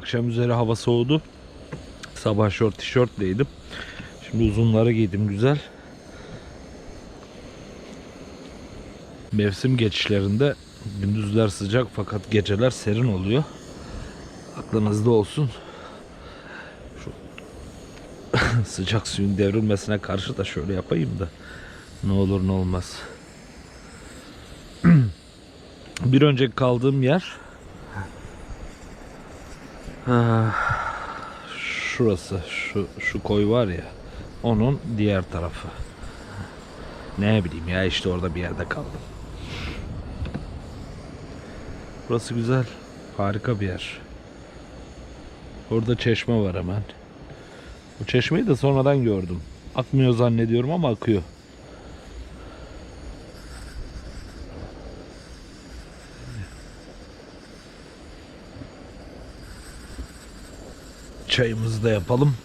Akşam üzeri hava soğudu. Sabah şort tişörtleydim. Şimdi uzunları giydim güzel. Mevsim geçişlerinde gündüzler sıcak fakat geceler serin oluyor. Aklınızda olsun. Şu sıcak suyun devrilmesine karşı da şöyle yapayım da ne olur ne olmaz. Bir önceki kaldığım yer şurası, şu koy var ya, onun diğer tarafı. Ne bileyim ya, işte orada bir yerde kaldım. Burası güzel, harika bir yer. Orada çeşme var hemen. Bu çeşmeyi de sonradan gördüm. Akmıyor zannediyorum ama akıyor. Çayımızı da yapalım.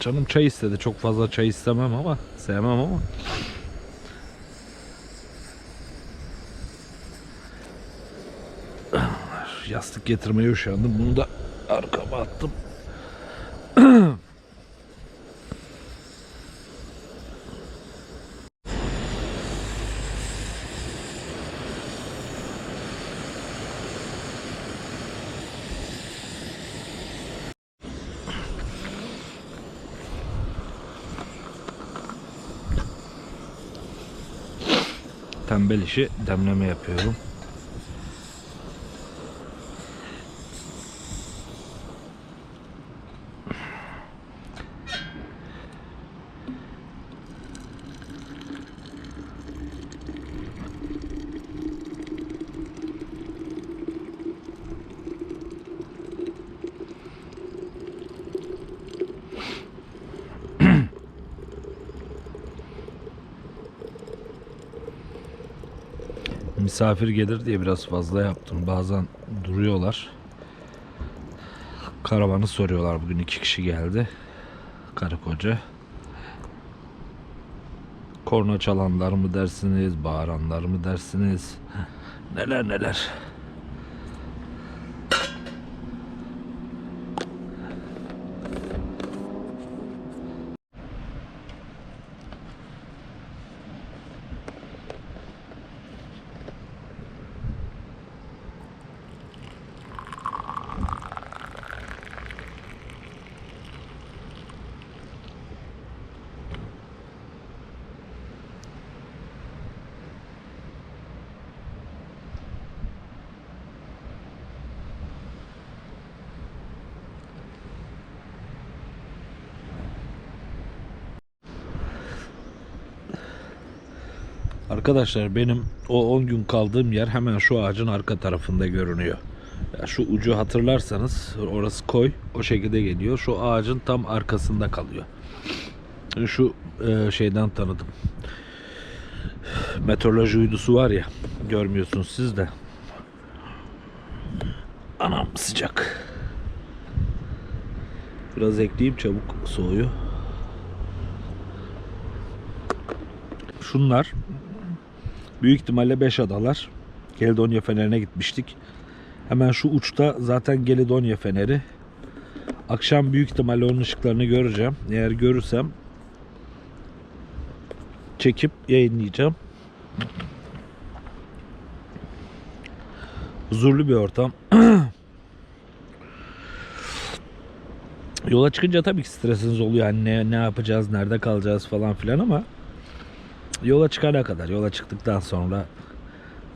Canım çay istedi. Çok fazla çay istemem ama sevmem ama. Yastık getirmeye üşendim. Bunu da arkama attım. Tembel işi demleme yapıyorum. Misafir gelir diye biraz fazla yaptım. Bazen duruyorlar. Karavanı soruyorlar. Bugün 2 kişi geldi. Karı koca. Korna çalanlar mı dersiniz? Bağıranlar mı dersiniz? Neler neler. Arkadaşlar benim o 10 gün kaldığım yer hemen şu ağacın arka tarafında görünüyor. Ya şu ucu hatırlarsanız orası koy, o şekilde geliyor. Şu ağacın tam arkasında kalıyor. Şu şeyden tanıdım. Meteoroloji uydusu var ya, görmüyorsunuz siz de. Anam sıcak. Biraz ekleyeyim, çabuk soğuyor. Şunlar büyük ihtimalle 5 adalar. Gelidonya Feneri'ne gitmiştik. Hemen şu uçta zaten Gelidonya Feneri. Akşam büyük ihtimalle onun ışıklarını göreceğim. Eğer görürsem çekip yayınlayacağım. Huzurlu bir ortam. Yola çıkınca tabii ki stresiniz oluyor. Hani ne yapacağız, nerede kalacağız falan filan ama yola çıkana kadar, yola çıktıktan sonra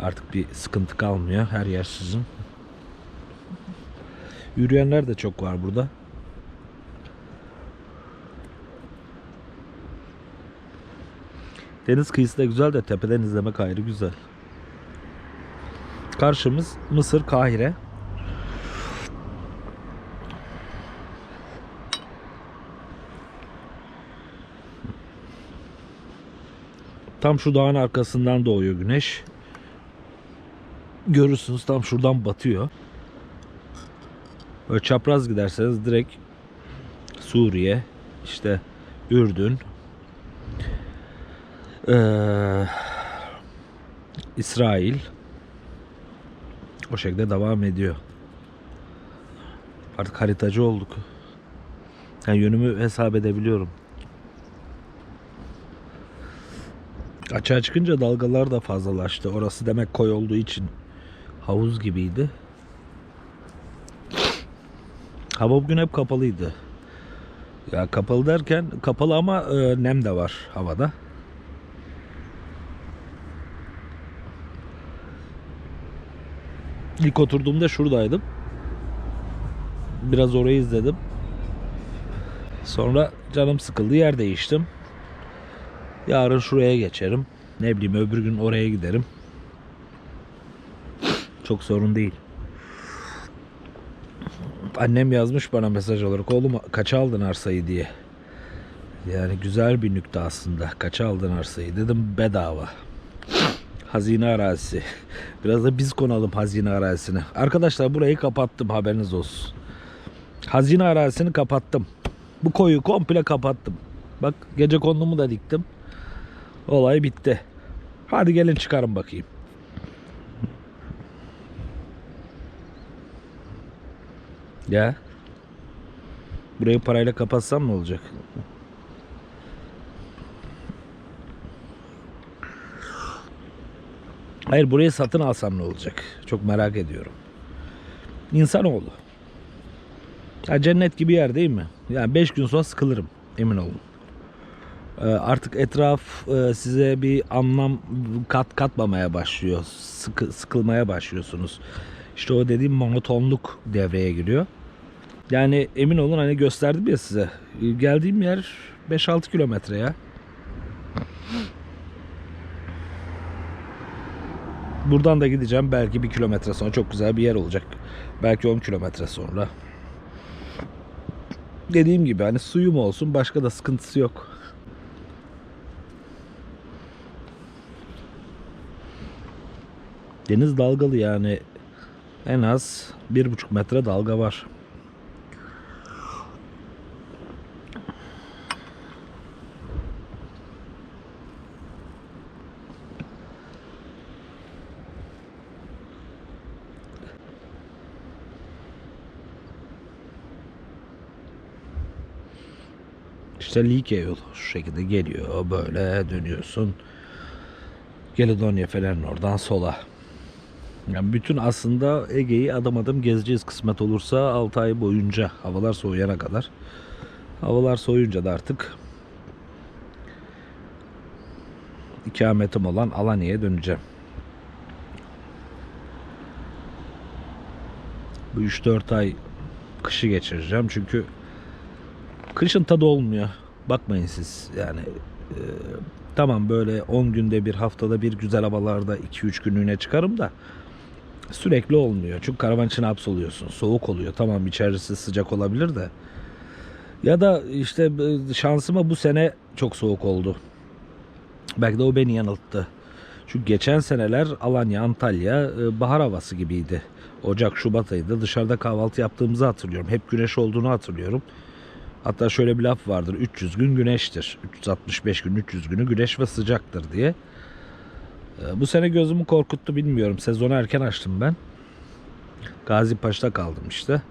artık bir sıkıntı kalmıyor. Her yer sizin. Yürüyenler de çok var burada. Deniz kıyısı da güzel de tepeden izlemek ayrı güzel. Karşımız Mısır, Kahire. Tam şu dağın arkasından doğuyor güneş. Görürsünüz tam şuradan batıyor. Böyle çapraz giderseniz direkt Suriye, işte Ürdün, İsrail, o şekilde devam ediyor. Artık haritacı olduk. Yani yönümü hesap edebiliyorum. Açığa çıkınca dalgalar da fazlalaştı. Orası demek koy olduğu için havuz gibiydi. Hava bugün hep kapalıydı. Ya kapalı derken kapalı ama nem de var havada. İlk oturduğumda şuradaydım. Biraz orayı izledim. Sonra canım sıkıldı, yer değiştim. Yarın şuraya geçerim. Ne bileyim öbür gün oraya giderim. Çok sorun değil. Annem yazmış bana mesaj olarak. Oğlum kaça aldın arsayı diye. Yani güzel bir nükte aslında. Kaça aldın arsayı? Dedim bedava. Hazine arazisi. Biraz da biz konalım hazine arazisine. Arkadaşlar burayı kapattım, haberiniz olsun. Hazine arazisini kapattım. Bu koyu komple kapattım. Bak gece kondumu da diktim. Olay bitti. Hadi gelin çıkarın bakayım. Ya. Burayı parayla kapatsam ne olacak? Hayır, burayı satın alsam ne olacak? Çok merak ediyorum. İnsanoğlu. Ya cennet gibi yer değil mi? Yani 5 gün sonra sıkılırım. Emin olun. Artık etraf size bir anlam katmamaya başlıyor. Sıkılmaya başlıyorsunuz. İşte o dediğim monotonluk devreye giriyor. Yani emin olun, hani gösterdim ya size. Geldiğim yer 5-6 kilometre ya. Buradan da gideceğim belki 1 kilometre sonra, çok güzel bir yer olacak. Belki 10 kilometre sonra. Dediğim gibi hani suyum olsun, başka da sıkıntısı yok. Deniz dalgalı, yani en az 1,5 metre dalga var. İşte Likya yolu şu şekilde geliyor, böyle dönüyorsun. Gelidonya falan oradan sola. Yani bütün aslında Ege'yi adım adım gezeceğiz kısmet olursa 6 ay boyunca, havalar soğuyana kadar. Havalar soğuyunca da artık ikametim olan Alanya'ya döneceğim. Bu 3-4 ay kışı geçireceğim çünkü kışın tadı olmuyor. Bakmayın siz yani tamam böyle 10 günde bir, haftada bir güzel havalarda 2-3 günlüğüne çıkarım da sürekli olmuyor. Çünkü karavan içine hapsoluyorsun. Soğuk oluyor. Tamam içerisi sıcak olabilir de. Ya da işte şansıma bu sene çok soğuk oldu. Belki de o beni yanılttı. Çünkü geçen seneler Alanya, Antalya bahar havası gibiydi. Ocak, Şubat ayında dışarıda kahvaltı yaptığımızı hatırlıyorum. Hep güneş olduğunu hatırlıyorum. Hatta şöyle bir laf vardır. 300 gün güneştir. 365 gün 300 günü güneş ve sıcaktır diye. Bu sene gözümü korkuttu, bilmiyorum. Sezonu erken açtım ben. Gazipaşa'da kaldım işte.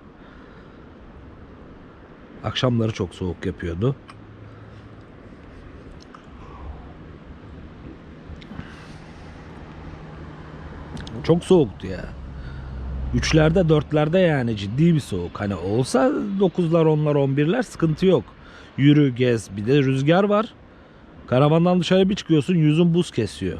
Akşamları çok soğuk yapıyordu. Çok soğuktu ya. 3'lerde 4'lerde yani ciddi bir soğuk. Hani olsa 9'lar 10'lar 11'ler sıkıntı yok. Yürü gez, bir de rüzgar var. Karavandan dışarı bir çıkıyorsun, yüzün buz kesiyor.